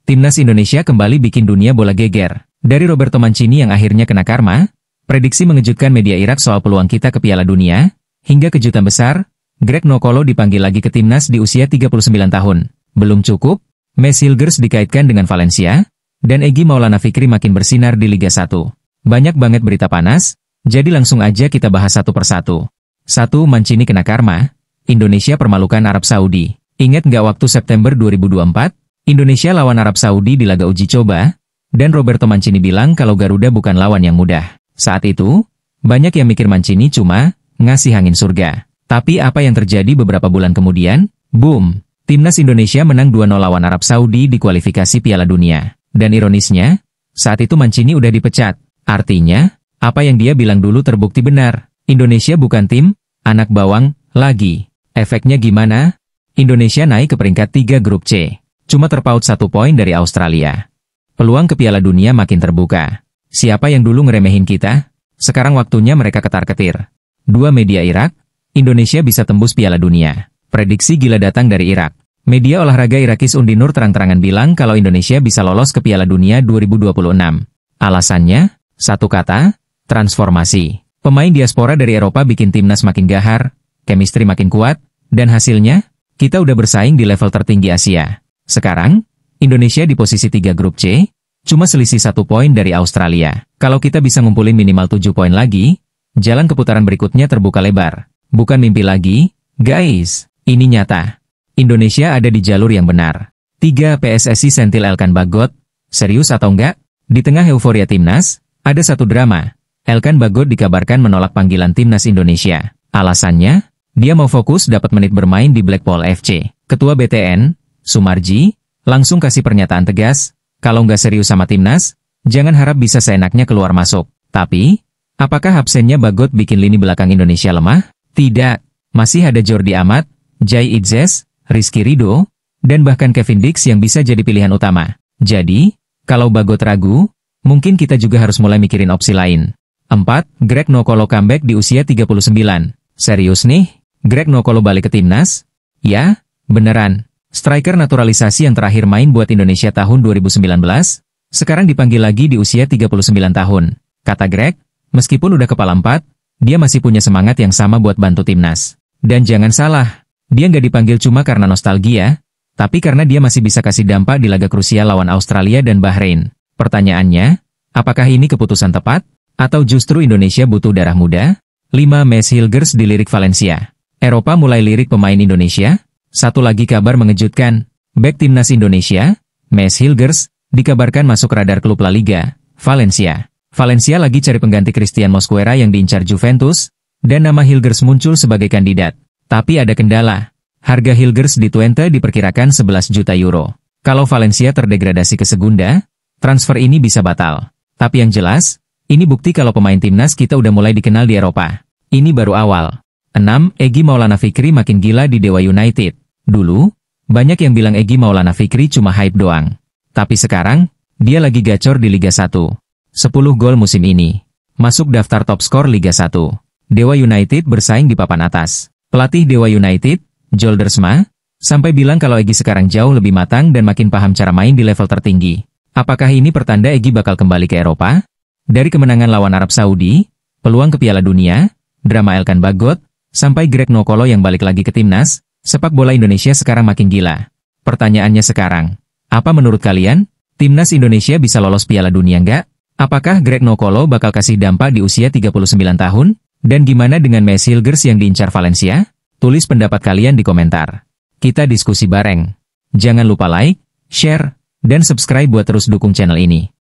Timnas Indonesia kembali bikin dunia bola geger. Dari Roberto Mancini yang akhirnya kena karma, prediksi mengejutkan media Irak soal peluang kita ke Piala Dunia, hingga kejutan besar, Greg Nokolo dipanggil lagi ke timnas di usia 39 tahun. Belum cukup, Mes Hilgers dikaitkan dengan Valencia, dan Egy Maulana Fikri makin bersinar di Liga 1. Banyak banget berita panas, jadi langsung aja kita bahas satu persatu. 1. Mancini kena karma, Indonesia permalukan Arab Saudi. Ingat nggak waktu September 2024? Indonesia lawan Arab Saudi di laga uji coba, dan Roberto Mancini bilang kalau Garuda bukan lawan yang mudah. Saat itu, banyak yang mikir Mancini cuma ngasih angin surga. Tapi apa yang terjadi beberapa bulan kemudian? Boom! Timnas Indonesia menang 2-0 lawan Arab Saudi di kualifikasi Piala Dunia. Dan ironisnya, saat itu Mancini udah dipecat. Artinya, apa yang dia bilang dulu terbukti benar. Indonesia bukan tim anak bawang lagi. Efeknya gimana? Indonesia naik ke peringkat 3 grup C. Cuma terpaut 1 poin dari Australia. Peluang ke Piala Dunia makin terbuka. Siapa yang dulu ngeremehin kita? Sekarang waktunya mereka ketar-ketir. 2 media Irak, Indonesia bisa tembus Piala Dunia. Prediksi gila datang dari Irak. Media olahraga Irakis Undinur terang-terangan bilang kalau Indonesia bisa lolos ke Piala Dunia 2026. Alasannya? Satu kata, transformasi. Pemain diaspora dari Eropa bikin timnas makin gahar, chemistry makin kuat, dan hasilnya, kita udah bersaing di level tertinggi Asia. Sekarang, Indonesia di posisi 3 grup C, cuma selisih 1 poin dari Australia. Kalau kita bisa ngumpulin minimal 7 poin lagi, jalan ke putaran berikutnya terbuka lebar. Bukan mimpi lagi, guys. Ini nyata. Indonesia ada di jalur yang benar. 3. PSSI sentil Elkan Bagot. Serius atau enggak? Di tengah euforia timnas, ada satu drama. Elkan Bagot dikabarkan menolak panggilan timnas Indonesia. Alasannya, dia mau fokus dapat menit bermain di Blackpool FC. Ketua BTN, Sumarji, langsung kasih pernyataan tegas, kalau nggak serius sama timnas, jangan harap bisa seenaknya keluar masuk. Tapi, apakah absennya Bagot bikin lini belakang Indonesia lemah? Tidak. Masih ada Jordi Amat, Jai Idzes, Rizky Ridho, dan bahkan Kevin Dix yang bisa jadi pilihan utama. Jadi, kalau Bagot ragu, mungkin kita juga harus mulai mikirin opsi lain. 4. Greg Nokolo comeback di usia 39. Serius nih? Greg Nokolo balik ke timnas? Ya, beneran. Striker naturalisasi yang terakhir main buat Indonesia tahun 2019, sekarang dipanggil lagi di usia 39 tahun. Kata Greg, meskipun udah kepala 4, dia masih punya semangat yang sama buat bantu timnas. Dan jangan salah, dia nggak dipanggil cuma karena nostalgia, tapi karena dia masih bisa kasih dampak di laga krusial lawan Australia dan Bahrain. Pertanyaannya, apakah ini keputusan tepat? Atau justru Indonesia butuh darah muda? 5. Mes Hilgers dilirik Valencia. Eropa mulai lirik pemain Indonesia? Satu lagi kabar mengejutkan. Bek timnas Indonesia, Mes Hilgers, dikabarkan masuk radar klub La Liga, Valencia. Valencia lagi cari pengganti Christian Mosquera yang diincar Juventus, dan nama Hilgers muncul sebagai kandidat. Tapi ada kendala. Harga Hilgers di Twente diperkirakan 11 juta euro. Kalau Valencia terdegradasi ke Segunda, transfer ini bisa batal. Tapi yang jelas, ini bukti kalau pemain timnas kita udah mulai dikenal di Eropa. Ini baru awal. 6. Egy Maulana Fikri makin gila di Dewa United. Dulu, banyak yang bilang Egy Maulana Fikri cuma hype doang. Tapi sekarang, dia lagi gacor di Liga 1. 10 gol musim ini. Masuk daftar top skor Liga 1. Dewa United bersaing di papan atas. Pelatih Dewa United, Joel Dersma, sampai bilang kalau Egy sekarang jauh lebih matang dan makin paham cara main di level tertinggi. Apakah ini pertanda Egy bakal kembali ke Eropa? Dari kemenangan lawan Arab Saudi, peluang ke Piala Dunia, drama Elkan Bagot, sampai Greg Nokolo yang balik lagi ke timnas, sepak bola Indonesia sekarang makin gila. Pertanyaannya sekarang, apa menurut kalian? Timnas Indonesia bisa lolos Piala Dunia nggak? Apakah Greg Nokolo bakal kasih dampak di usia 39 tahun? Dan gimana dengan Mes Hilgers yang diincar Valencia? Tulis pendapat kalian di komentar. Kita diskusi bareng. Jangan lupa like, share, dan subscribe buat terus dukung channel ini.